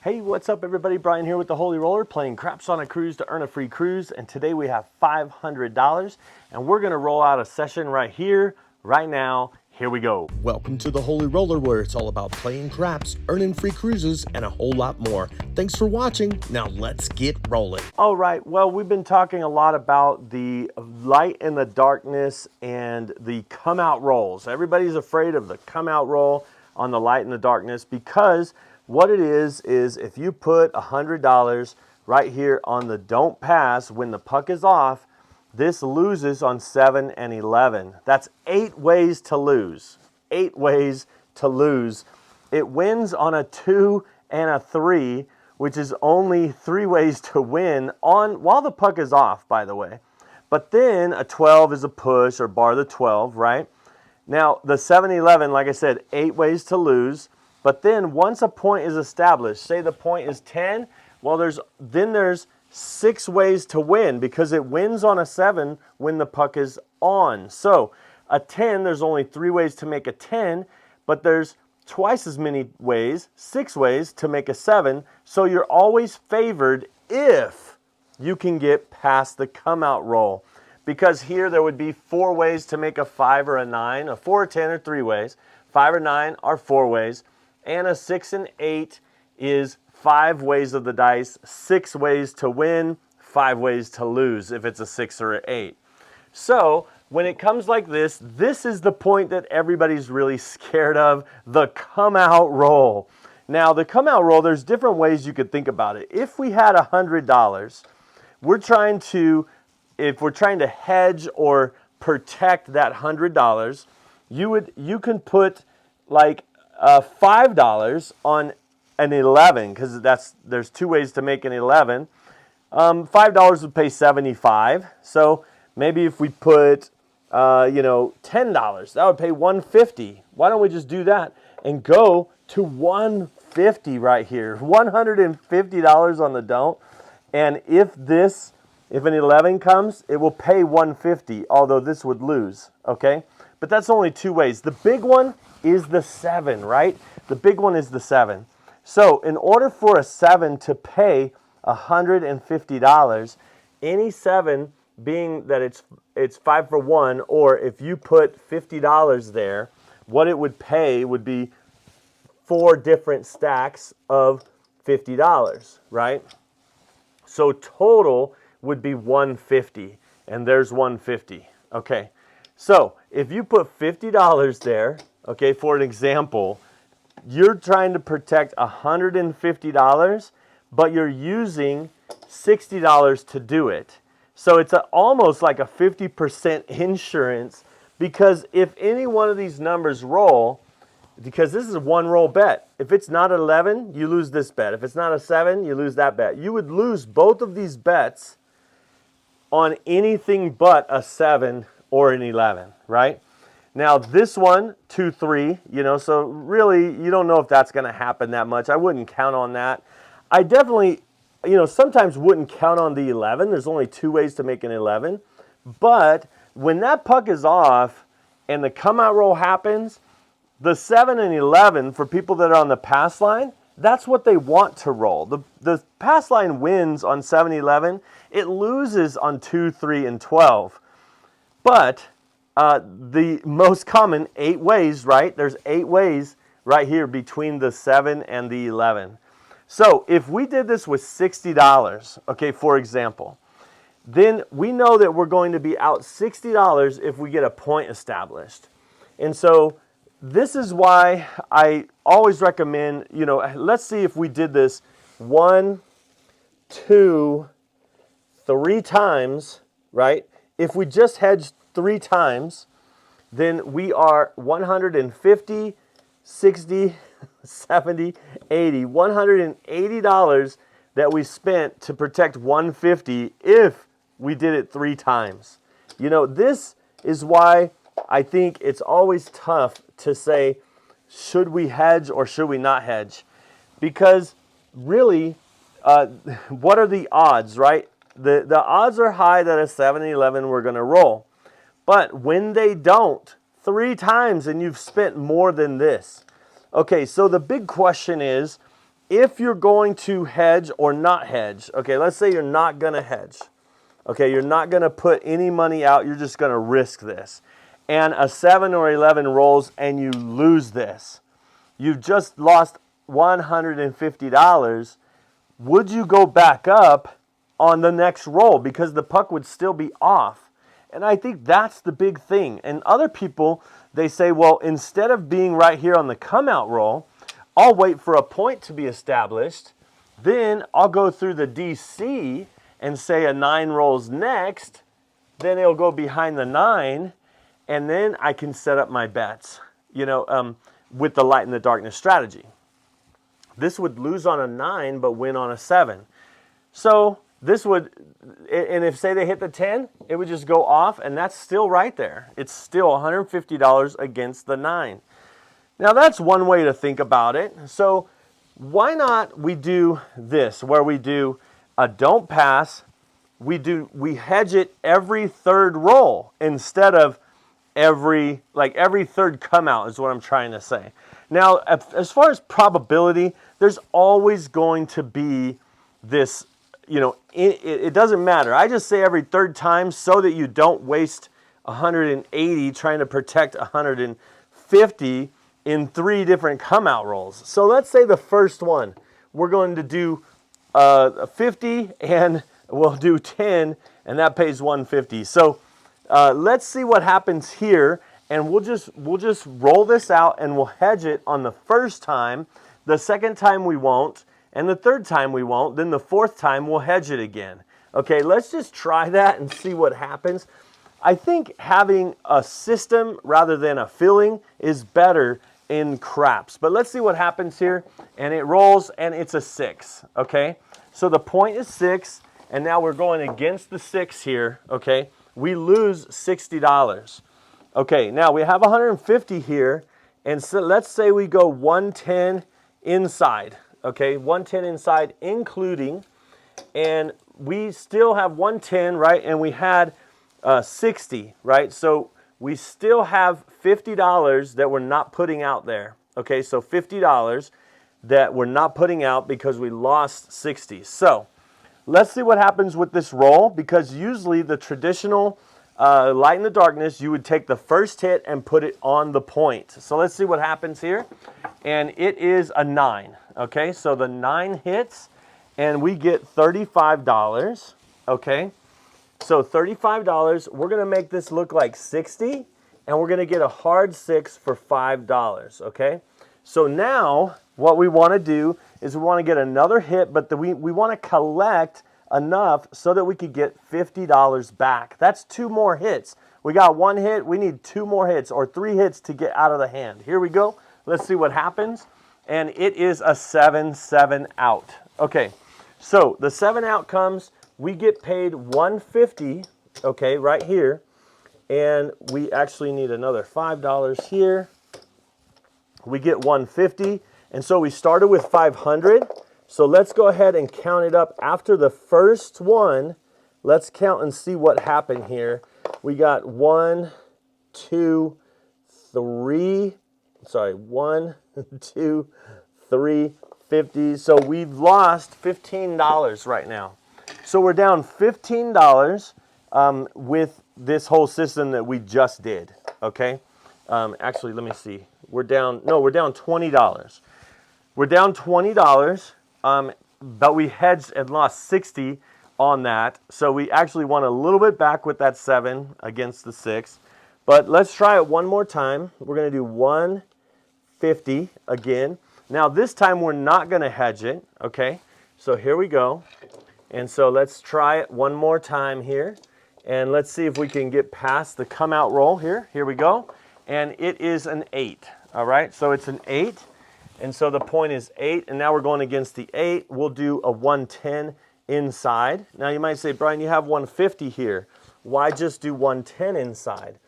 Hey, what's up everybody? Brian here with the Holy Roller playing craps on a cruise to earn a free cruise, and today we have $500 and we're gonna roll out a session right here, right now. Here we go. Welcome to the Holy Roller, where it's all about playing craps, earning free cruises, and a whole lot more. Thanks for watching. Now let's get rolling. All right, well, we've been talking a lot about the light and the darkness and the come out rolls. Everybody's afraid of the come out roll on the light and the darkness, because what it is if you put $100 right here on the don't pass when the puck is off, this loses on 7 and 11. That's 8 ways to lose. 8 ways to lose. It wins on a 2 and a 3, which is only 3 ways to win on while the puck is off, by the way. But then a 12 is a push, or bar the 12, right? Now the 7 and 11, like I said, 8 ways to lose. But then once a point is established, say the point is 10, well, there's 6 ways to win, because it wins on a 7 when the puck is on. So a 10, there's only 3 ways to make a 10, but there's twice as many ways, 6 ways to make a 7. So you're always favored if you can get past the come out roll, because here there would be 4 ways to make a 5 or a 9. A 4 or 10 are 3 ways, 5 or 9 are 4 ways, and a 6 and 8 is 5 ways of the dice, 6 ways to win, 5 ways to lose if it's a 6 or an 8. So when it comes like this, this is the point that everybody's really scared of, the come out roll. Now the come out roll, there's different ways you could think about it. If we had $100, if we're trying to hedge or protect that $100, you can put like $5 on an 11, because there's 2 ways to make an 11. $5 would pay 75. So maybe if we put $10, that would pay 150. Why don't we just do that and go to 150 right here? $150 on the don't. And if an 11 comes, it will pay 150, although this would lose, okay? But that's only 2 ways. The big one is the 7, right? The big one is the 7. So in order for a 7 to pay $150, any 7 being that it's 5 for 1, or if you put $50 there, what it would pay would be 4 different stacks of $50, right? So total would be 150, and there's 150. Okay, so if you put $50 there, okay, for an example, you're trying to protect $150, but you're using $60 to do it. So it's almost like a 50% insurance, because if any one of these numbers roll, because this is a 1 roll bet. If it's not 11, you lose this bet. If it's not a 7, you lose that bet. You would lose both of these bets on anything but a 7 or an 11, right? Now this one, 2, 3, so really you don't know if that's going to happen that much. I wouldn't count on that. I definitely, sometimes wouldn't count on the 11. There's only 2 ways to make an 11. But when that puck is off and the come out roll happens, the 7 and 11, for people that are on the pass line, that's what they want to roll. The pass line wins on 7, 11. It loses on 2, 3, and 12. But the most common 8 ways, right? There's 8 ways right here between the 7 and the 11. So if we did this with $60, okay, for example, then we know that we're going to be out $60 if we get a point established. And so this is why I always recommend, let's see if we did this 1, 2, 3 times, right? If we just hedged 3 times, then we are 150, 60, 70, 80, $180 that we spent to protect 150 if we did it 3 times. This is why I think it's always tough to say, should we hedge or should we not hedge? Because really, what are the odds, right? The odds are high that a 7 and 11 we're going to roll. But when they don't, 3 times and you've spent more than this. Okay, so the big question is, if you're going to hedge or not hedge, okay, let's say you're not going to hedge. Okay, you're not going to put any money out. You're just going to risk this. And a 7 or 11 rolls and you lose this. You've just lost $150. Would you go back up on the next roll? Because the puck would still be off. And I think that's the big thing. And other people, they say, well, instead of being right here on the come out roll, I'll wait for a point to be established. Then I'll go through the DC and say a 9 rolls next. Then it'll go behind the 9. And then I can set up my bets, with the light and the darkness strategy. This would lose on a 9 but win on a 7. So this would, and if say they hit the 10, it would just go off, and that's still right there. It's still $150 against the 9. Now that's one way to think about it. So why not we do this, where we do a don't pass, we hedge it every third roll instead of every third come out is what I'm trying to say. Now, as far as probability, there's always going to be this, it doesn't matter. I just say every third time so that you don't waste 180 trying to protect 150 in 3 different come out rolls. So let's say the first one, we're going to do 50 and we'll do 10 and that pays 150. So let's see what happens here, and we'll just roll this out and we'll hedge it on the first time. The second time we won't, and the third time we won't. Then the fourth time we'll hedge it again. Okay, let's just try that and see what happens. I think having a system rather than a feeling is better in craps. But let's see what happens here, and it rolls and it's a 6. Okay, so the point is 6, and now we're going against the 6 here. Okay. We lose $60. Okay, now we have 150 here, and so let's say we go 110 inside. Okay, 110 inside including, and we still have 110, right? And we had 60, right? So we still have $50 that we're not putting out there. Okay, so $50 that we're not putting out because we lost 60. So let's see what happens with this roll, because usually the traditional light in the darkness, you would take the first hit and put it on the point. So let's see what happens here. And it is a 9. Okay, so the 9 hits and we get $35. Okay, so $35. We're going to make this look like 60, and we're going to get a hard 6 for $5. Okay, so now what we want to do is we want to get another hit, but we want to collect enough so that we could get $50 back. That's 2 more hits. We got 1 hit. We need 2 more hits or 3 hits to get out of the hand. Here we go. Let's see what happens. And it is a 7-7 out. Okay, so the 7 out comes. We get paid $150, okay, right here. And we actually need another $5 here. We get $150. And so we started with 500. So let's go ahead and count it up after the first one. Let's count and see what happened here. We got 1, 2, 3. Sorry, 1, 2, 3, 50. So we've lost $15 right now. So we're down $15 with this whole system that we just did. Okay. Actually, let me see. We're down $20. We're down $20. But we hedged and lost 60 on that. So we actually won a little bit back with that 7 against the 6. But let's try it one more time. We're going to do 150 again. Now this time we're not going to hedge it. Okay, so here we go. And so let's try it one more time here. And let's see if we can get past the come out roll here. Here we go. And it is an 8. All right, so it's an 8. And so the point is 8, and now we're going against the 8. We'll do a 110 inside. Now you might say, Brian, you have 150 here. Why just do 110 inside?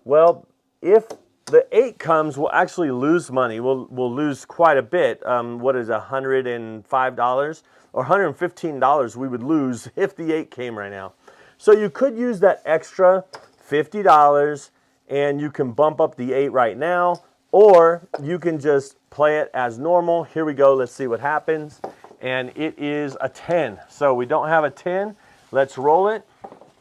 Well, if the 8 comes, we'll actually lose money. We'll lose quite a bit. What is $105 or $115 we would lose if the 8 came right now. So you could use that extra $50 and you can bump up the 8 right now, or you can just play it as normal. Here we go. Let's see what happens. And it is a 10. So we don't have a 10. Let's roll it.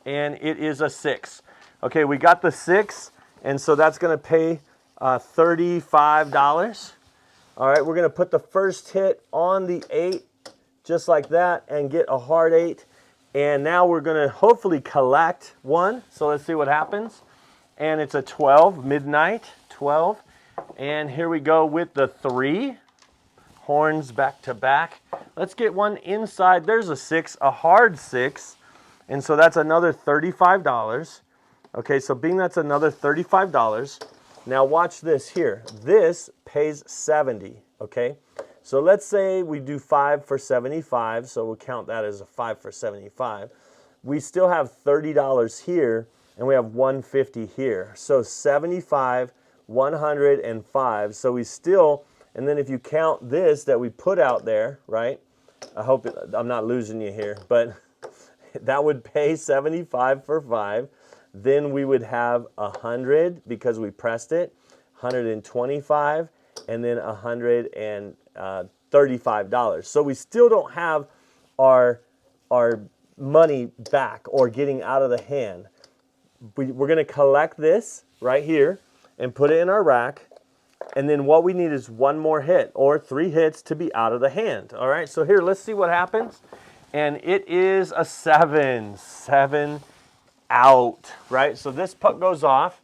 And it is a 6. Okay, we got the 6. And so that's going to pay $35. All right, we're going to put the first hit on the 8 just like that and get a hard 8. And now we're going to hopefully collect one. So let's see what happens. And it's a 12, midnight, 12. And here we go with the 3. Horns back to back. Let's get one inside. There's a 6, a hard 6. And so that's another $35. Okay, so being that's another $35. Now watch this here. This pays 70, okay? So let's say we do 5 for 75, so we'll count that as a 5 for 75. We still have $30 here, and we have $150 here. So 75, 105. So we still, and then if you count this that we put out there, right? I hope I'm not losing you here, but that would pay 75 for 5. Then we would have 100 because we pressed it, 125, and then $135. So we still don't have our money back or getting out of the hand. We're going to collect this right here and put it in our rack. And then what we need is one more hit or 3 hits to be out of the hand. All right, so here, let's see what happens. And it is a 7. 7 out, right? So this puck goes off.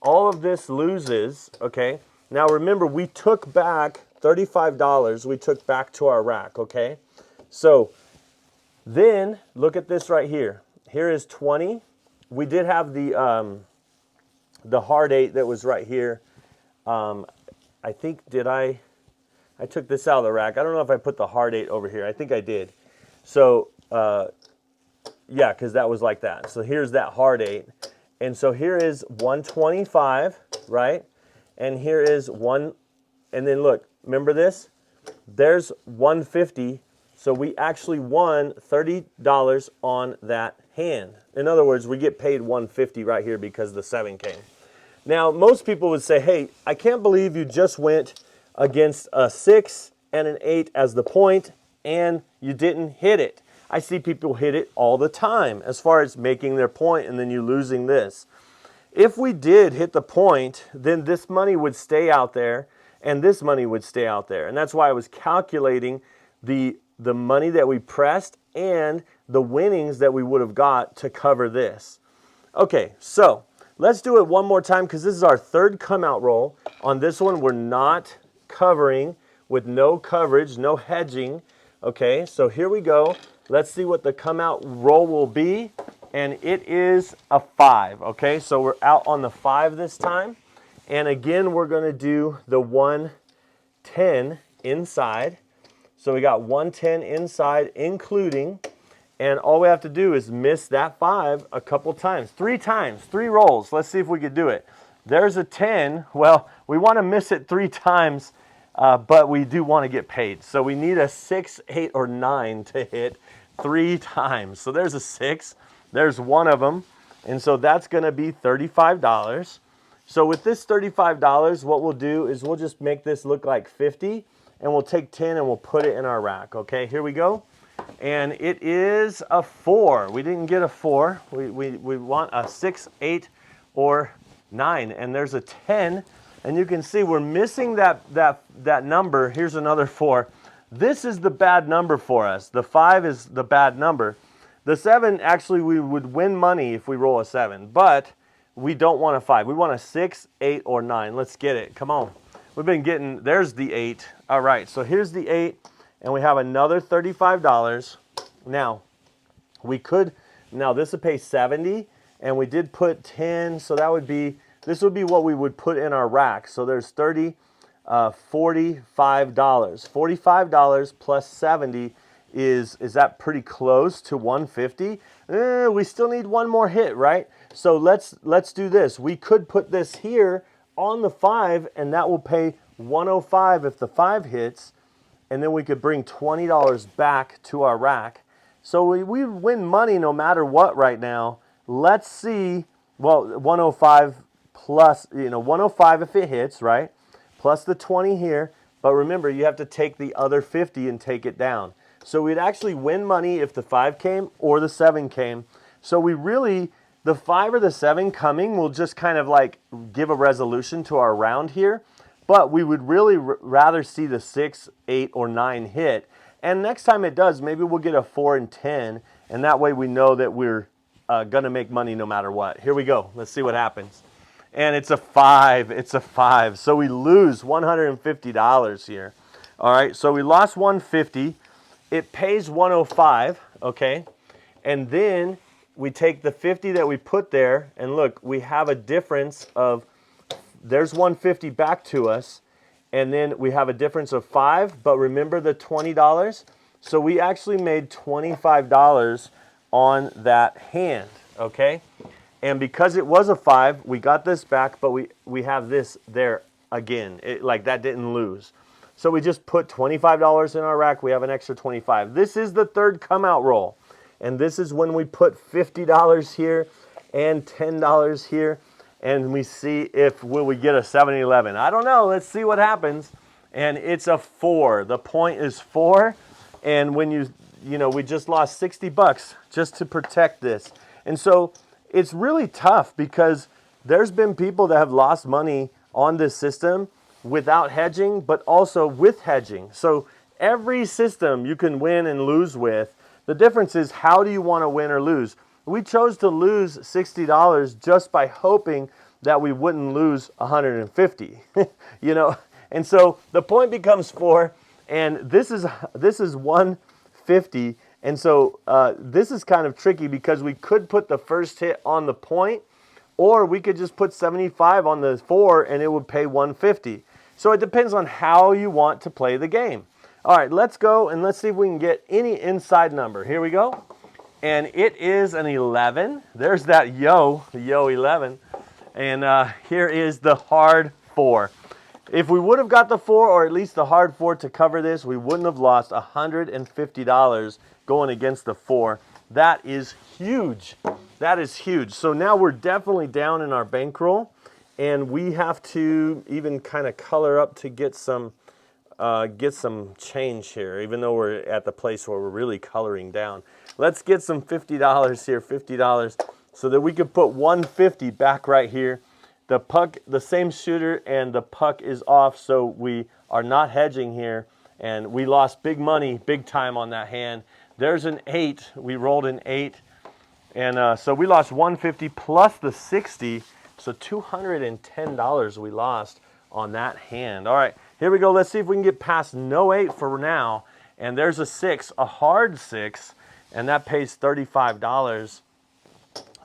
All of this loses, okay? Now remember, we took back $35 we took back to our rack, okay? So then look at this right here. Here is 20. We did have the hard 8 that was right here. I think, I took this out of the rack. I don't know if I put the hard 8 over here. I think I did. So, yeah, because that was like that. So here's that hard 8. And so here is 125, right? And here is one, and then look, remember this? There's 150. So we actually won $30 on that hand. In other words, we get paid 150 right here because the 7 came. Now, most people would say, hey, I can't believe you just went against a 6 and an 8 as the point and you didn't hit it. I see people hit it all the time as far as making their point and then you losing this. If we did hit the point, then this money would stay out there and this money would stay out there. And that's why I was calculating the money that we pressed and the winnings that we would have got to cover this. Okay, so let's do it one more time because this is our 3rd come out roll. On this one, we're not covering with no coverage, no hedging. Okay, so here we go. Let's see what the come out roll will be. And it is a 5. Okay, so we're out on the 5 this time. And again, we're going to do the 110 inside. So we got 110 inside, including, and all we have to do is miss that 5 a couple times. 3 times, 3 rolls. Let's see if we could do it. There's a 10. Well, we want to miss it 3 times, but we do want to get paid. So we need a 6, 8, or 9 to hit 3 times. So there's a 6. There's one of them. And so that's going to be $35. So with this $35, what we'll do is we'll just make this look like 50. And we'll take 10 and we'll put it in our rack. Okay, here we go. And it is a 4. We didn't get a 4. We want a 6, 8, or 9. And there's a 10. And you can see we're missing that number. Here's another 4. This is the bad number for us. The 5 is the bad number. The 7, actually, we would win money if we roll a 7. But we don't want a 5. We want a 6, 8, or 9. Let's get it. Come on. We've been getting, there's the 8. All right, so here's the 8, and we have another $35. Now, we could, now this would pay 70, and we did put 10, so that would be, this would be what we would put in our rack. So there's $45. $45 plus 70 is that pretty close to 150? We still need one more hit, right? So let's do this. We could put this here on the 5, and that will pay 105 if the 5 hits, and then we could bring $20 back to our rack. So we win money no matter what right now. Let's see, well, 105 plus, 105 if it hits, right? Plus the 20 here, But remember, you have to take the other 50 and take it down. So we'd actually win money if the 5 came or the 7 came. So we really, the 5 or the 7 coming will just kind of like give a resolution to our round here. But we would really rather see the 6, 8, or 9 hit. And next time it does, maybe we'll get a 4 and 10. And that way we know that we're going to make money no matter what. Here we go. Let's see what happens. And it's a 5. It's a 5. So we lose $150 here. All right. So we lost $150. It pays $105. Okay. And then we take the 50 that we put there. And look, we have a difference of, there's $150 back to us. And then we have a difference of 5. But remember the $20? So we actually made $25 on that hand. Okay. And because it was a 5, we got this back, but we have this there again. Like that didn't lose. So we just put $25 in our rack. We have an extra 25. This is the third come out roll. And this is when we put $50 here and $10 here. And we see if will we get a 7-11. I don't know. Let's see what happens. And it's a 4. The point is 4. And when you know, we just lost $60 just to protect this. And so it's really tough because there's been people that have lost money on this system without hedging, but also with hedging. So every system you can win and lose with. The difference is, how do you want to win or lose? We chose to lose $60 just by hoping that we wouldn't lose $150. You know, and so the point becomes 4, and this is 150. And so this is kind of tricky because we could put the first hit on the point, or we could just put 75 on the 4 and it would pay 150. So it depends on how you want to play the game. All right, let's go and let's see if we can get any inside number. Here we go. And it is an 11. There's that yo 11. And here is the hard 4. If we would have got the 4, or at least the hard 4 to cover this, we wouldn't have lost $150 going against the 4. That is huge. That is huge. So now we're definitely down in our bankroll, and we have to even kind of color up to get some change here, even though we're at the place where we're really coloring down. Let's get some $50 here, $50, so that we could put 150 back right here. The puck, the same shooter, and the puck is off, so we are not hedging here, and we lost big money, big time on that hand. There's an 8. We rolled an 8, and so we lost 150 plus the 60, so $210 we lost on that hand. All right, here we go. Let's see if we can get past no 8 for now, and there's a 6, a hard 6, and that pays $35.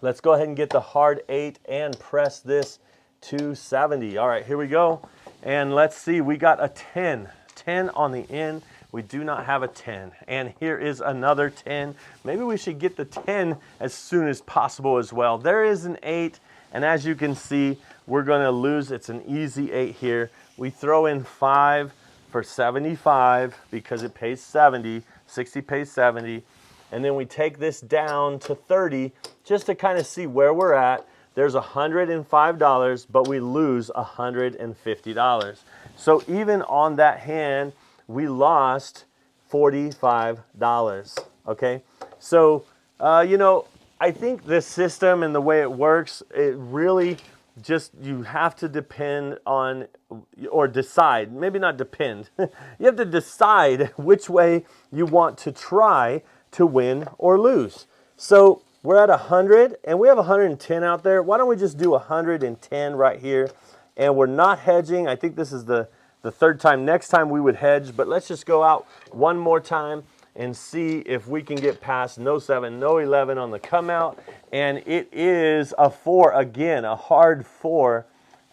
Let's go ahead and get the hard 8 and press this to 70. All right, here we go. And let's see, we got a 10. 10 on the end. We do not have a 10. And here is another 10. Maybe we should get the 10 as soon as possible as well. There is an 8. And as you can see, we're going to lose. It's an easy 8 here. We throw in 5 for 75 because it pays 70. 60 pays 70. And then we take this down to 30 just to kind of see where we're at. There's $105, but we lose $150. So even on that hand, we lost $45, okay? So, you know, I think this system and the way it works, it really just, you have to depend on, or decide, maybe not depend, you have to decide which way you want to try to win or lose. So we're at 100 and we have 110 out there. Why don't we just do 110 right here? And we're not hedging. I think this is the third time. Next time we would hedge, but let's just go out one more time and see if we can get past no 7, no 11 on the come out. And it is a 4 again, a hard 4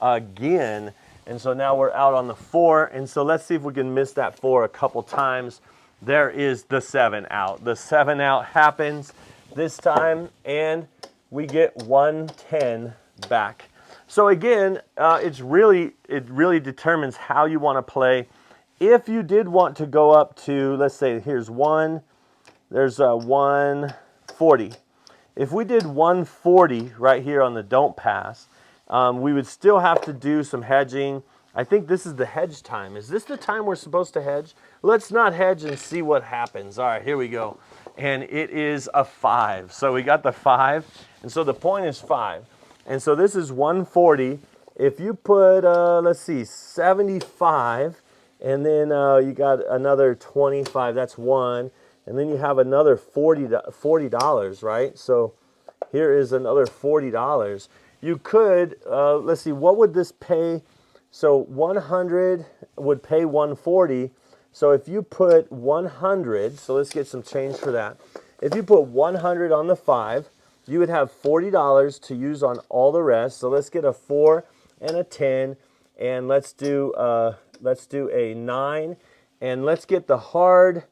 again. And so now we're out on the 4. And so let's see if we can miss that 4 a couple times. There is the 7 out. The 7 out happens this time, and we get 110 back. So again, it really determines how you want to play. If you did want to go up to, let's say, here's 1, there's a 140. If we did 140 right here on the don't pass, we would still have to do some hedging I think this is the hedge time. Is this the time we're supposed to hedge? Let's not hedge and see what happens. All right, here we go. And it is a 5. So we got the 5. And so the point is 5. And so this is 140. If you put, let's see, 75, and then you got another 25, that's 1. And then you have another $40, right? So here is another $40. You could, let's see, what would this pay? So 100 would pay 140. So if you put 100, so let's get some change for that. If you put 100 on the 5, you would have $40 to use on all the rest. So let's get a 4 and a 10, and let's do a 9, and let's get the hard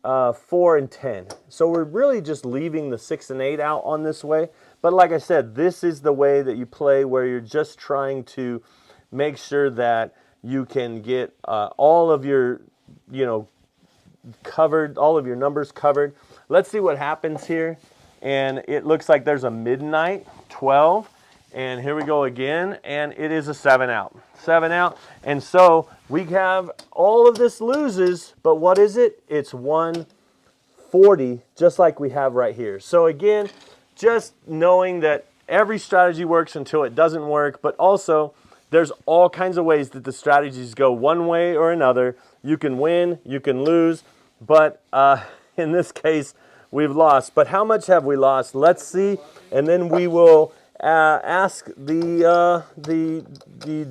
4 and 10. So we're really just leaving the 6 and 8 out on this way. But like I said, this is the way that you play, where you're just trying to make sure that you can get all of your, covered, all of your numbers covered. Let's see what happens here. And it looks like there's a midnight, 12. And here we go again, and it is a 7 out. 7 out. And so we have all of this loses, but what is it? It's 140, just like we have right here. So again, just knowing that every strategy works until it doesn't work, but also there's all kinds of ways that the strategies go one way or another. You can win, you can lose, but in this case, we've lost. But how much have we lost? Let's see, and then we will ask the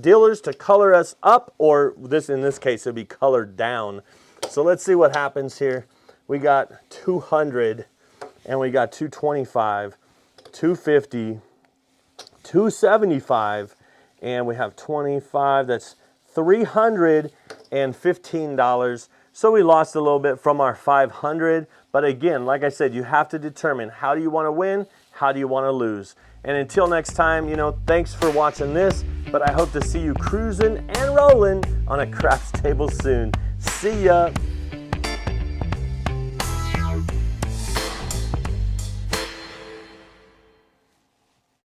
dealers to color us up, or in this case, it'll be colored down. So let's see what happens here. We got 200, and we got 225, 250, 275, and we have 25. That's $315. So we lost a little bit from our 500. But again, like I said, you have to determine, how do you want to win? How do you want to lose? And until next time, thanks for watching this, but I hope to see you cruising and rolling on a craps table soon. See ya.